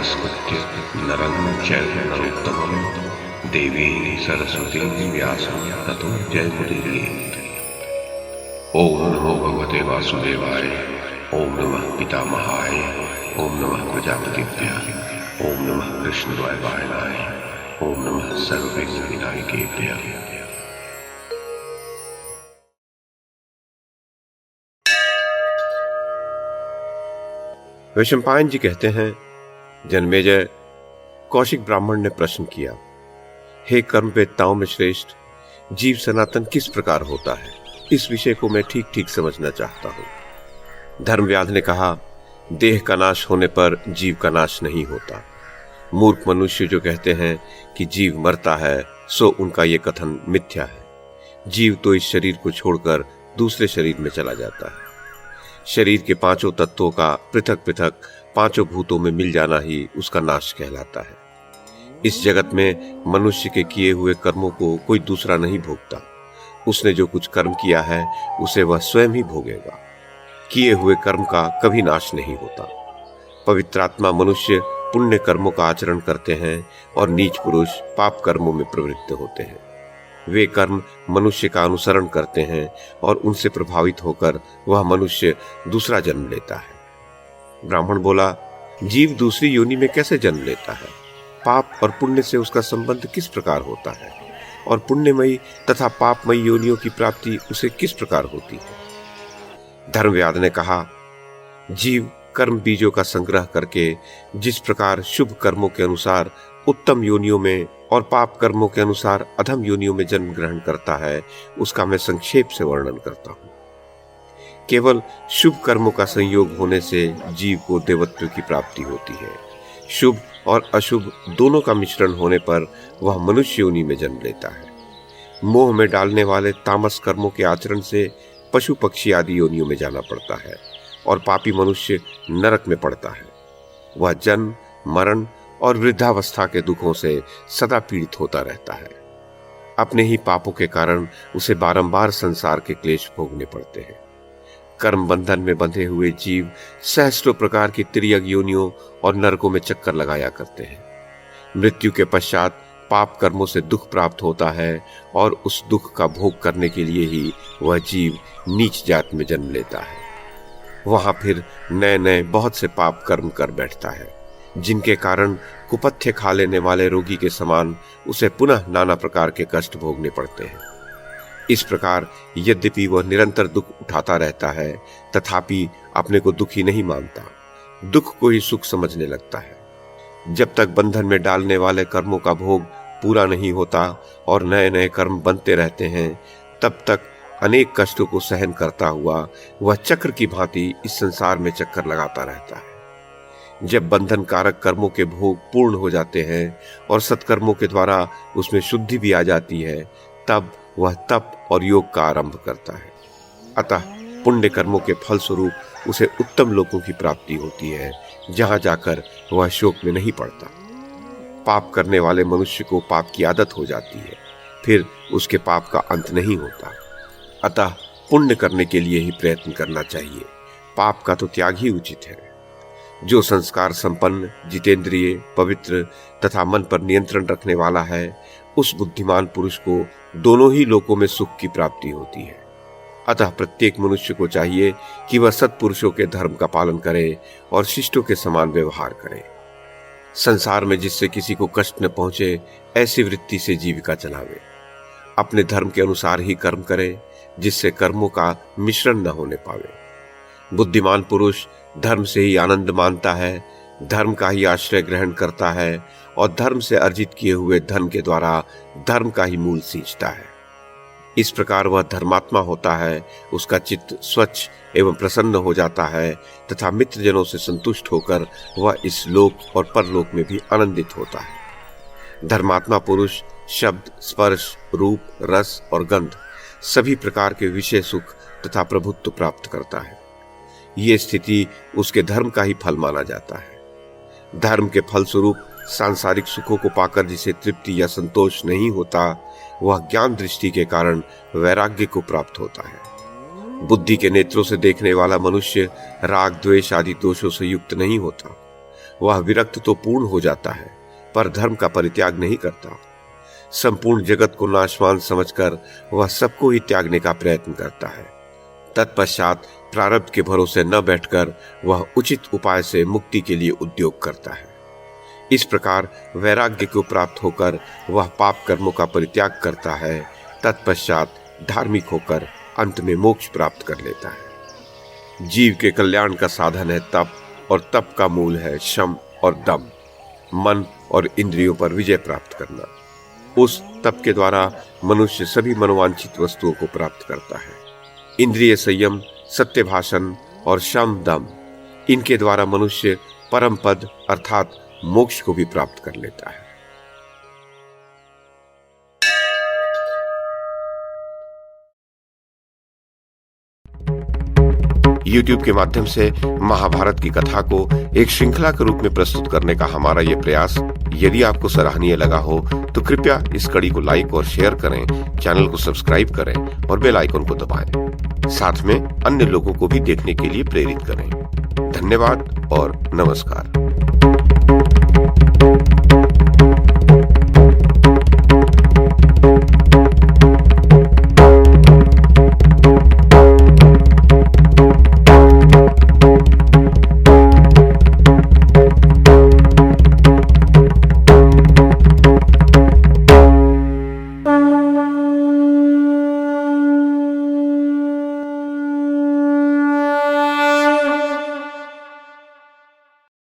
नमस्कृत्य नरं चैव नरोत्तमं देवीं सरस्वतीं व्यासं ततो जयमुदीरयेत्। ओम नमो भगवते वासुदेवाय। ओम नमः पितामहाय। ओम नमः प्रजापतिभ्यः। ओम नमः कृष्णद्वैपायनाय। ओम नमः सर्वविघ्नविनायकेभ्यः। वैशंपायन जी कहते हैं, जन्मेजय, कौशिक ब्राह्मण ने प्रश्न किया, हे कर्मवेत्ताओं में श्रेष्ठ, जीव सनातन किस प्रकार होता है? इस विषय को मैं ठीक ठीक समझना चाहता हूं। धर्मव्याध ने कहा, देह का नाश होने पर जीव का नाश नहीं होता। मूर्ख मनुष्य जो कहते हैं कि जीव मरता है, सो उनका यह कथन मिथ्या है। जीव तो इस शरीर को छोड़कर दूसरे शरीर में चला जाता है। शरीर के पांचों तत्वों का पृथक पृथक पांचों भूतों में मिल जाना ही उसका नाश कहलाता है। इस जगत में मनुष्य के किए हुए कर्मों को कोई दूसरा नहीं भोगता। उसने जो कुछ कर्म किया है उसे वह स्वयं ही भोगेगा। किए हुए कर्म का कभी नाश नहीं होता। पवित्रात्मा मनुष्य पुण्य कर्मों का आचरण करते हैं और नीच पुरुष पाप कर्मों में प्रवृत्त होते हैं। वे कर्म मनुष्य का अनुसरण करते हैं और उनसे प्रभावित होकर वह मनुष्य दूसरा जन्म लेता है। ब्राह्मण बोला, जीव दूसरी योनि में कैसे जन्म लेता है? पाप और पुण्य से उसका संबंध किस प्रकार होता है? और पुण्यमयी तथा पापमयी योनियों की प्राप्ति उसे किस प्रकार होती है? धर्मव्याध ने कहा, जीव कर्म बीजों का संग्रह करके जिस प्रकार शुभ कर्मों के अनुसार उत्तम योनियों में और पाप कर्मों के अनुसार अधम योनियों में जन्म ग्रहण करता है, उसका मैं संक्षेप से वर्णन करता हूं। केवल शुभ कर्मों का संयोग होने से जीव को देवत्व की प्राप्ति होती है। शुभ और अशुभ दोनों का मिश्रण होने पर वह मनुष्य योनि में जन्म लेता है। मोह में डालने वाले तामस कर्मों के आचरण से पशु पक्षी आदि योनियों में जाना पड़ता है और पापी मनुष्य नरक में पड़ता है। वह जन्म, मरण और वृद्धावस्था के दुखों से सदा पीड़ित होता रहता है। अपने ही पापों के कारण उसे बारंबार संसार के क्लेश भोगने पड़ते हैं। कर्म बंधन में बंधे हुए जीव सहस्रों प्रकार की तिर्यक योनियों और नरकों में चक्कर लगाया करते हैं। मृत्यु के पश्चात पाप कर्मों से दुख प्राप्त होता है और उस दुख का भोग करने के लिए ही वह जीव नीच जात में जन्म लेता है। वहां फिर नए नए बहुत से पाप कर्म कर बैठता है, जिनके कारण कुपथ्य खा लेने वाले रोगी के समान उसे पुनः नाना प्रकार के कष्ट भोगने पड़ते हैं। इस प्रकार यद्यपि वह निरंतर दुख उठाता रहता है, तथापि अपने को दुखी नहीं मानता, दुख को ही सुख समझने लगता है। जब तक बंधन में डालने वाले कर्मों का भोग पूरा नहीं होता और नए नए कर्म बनते रहते हैं, तब तक अनेक कष्टों को सहन करता हुआ वह चक्र की भांति इस संसार में चक्कर लगाता रहता है। जब बंधन कारक कर्मों के भोग पूर्ण हो जाते हैं और सत्कर्मों के द्वारा उसमें शुद्धि भी आ जाती है, तब वह तप और योग का आरंभ करता है। अतः पुण्य कर्मों के फल स्वरूप उसे उत्तम लोकों की प्राप्ति होती है, जहां जाकर वह शोक में नहीं पड़ता। पाप करने वाले मनुष्य को पाप की आदत हो जाती है, फिर उसके पाप का अंत नहीं होता। अतः पुण्य करने के लिए ही प्रयत्न करना चाहिए। पाप का तो त्याग ही उचित है। जो संस्कार संपन्न, जितेंद्रिय, पवित्र तथा मन पर नियंत्रण रखने वाला है, उस बुद्धिमान पुरुष को दोनों ही लोकों में सुख की प्राप्ति होती है। अतः प्रत्येक मनुष्य को चाहिए कि वह सत्पुरुषों के धर्म का पालन करे और शिष्टों के समान व्यवहार करे। संसार में जिससे किसी को कष्ट न पहुंचे, ऐसी वृत्ति से जीविका चलावे। अपने धर्म के अनुसार ही कर्म करे, जिससे कर्मों का मिश्रण न होने पावे। बुद्धिमान पुरुष धर्म से ही आनंद मानता है, धर्म का ही आश्रय ग्रहण करता है और धर्म से अर्जित किए हुए धन के द्वारा धर्म का ही मूल सींचता है। इस प्रकार वह धर्मात्मा होता है, उसका चित्त स्वच्छ एवं प्रसन्न हो जाता है तथा मित्रजनों से संतुष्ट होकर वह इस लोक और परलोक में भी आनंदित होता है। धर्मात्मा पुरुष शब्द, स्पर्श, रूप, रस और गंध सभी प्रकार के विषय सुख तथा प्रभुत्व प्राप्त करता है। ये स्थिति उसके धर्म का ही फल माना जाता है। धर्म के फल स्वरूप सांसारिक सुखों को पाकर जिसे तृप्ति या संतोष नहीं होता, वह ज्ञान दृष्टि के कारण वैराग्य को प्राप्त होता है। बुद्धि के नेत्रों से देखने वाला मनुष्य राग, द्वेष आदि दोषों से युक्त नहीं होता। वह विरक्त तो पूर्ण हो जाता है, पर धर्म का परित्याग नहीं करता। संपूर्ण जगत को नाशवान समझकर वह सबको ही त्यागने का प्रयत्न करता है। तत्पश्चात प्रारब्ध के भरोसे न बैठकर वह उचित उपाय से मुक्ति के लिए उद्योग करता है। इस प्रकार वैराग्य को प्राप्त होकर वह पाप कर्मों का परित्याग करता है। तत्पश्चात धार्मिक होकर अंत में मोक्ष प्राप्त कर लेता है। जीव के कल्याण का साधन है तप, और तप का मूल है शम और दम, मन और इंद्रियों पर विजय प्राप्त करना। उस तप के द्वारा मनुष्य सभी मनोवांछित वस्तुओं को प्राप्त करता है। इंद्रिय संयम, सत्य भाषण और शम दम, इनके द्वारा मनुष्य परम पद अर्थात मोक्ष को भी प्राप्त कर लेता है। YouTube के माध्यम से महाभारत की कथा को एक श्रृंखला के रूप में प्रस्तुत करने का हमारा यह प्रयास यदि आपको सराहनीय लगा हो तो कृपया इस कड़ी को लाइक और शेयर करें, चैनल को सब्सक्राइब करें और बेल आइकन को दबाएं। साथ में अन्य लोगों को भी देखने के लिए प्रेरित करें। धन्यवाद और नमस्कार।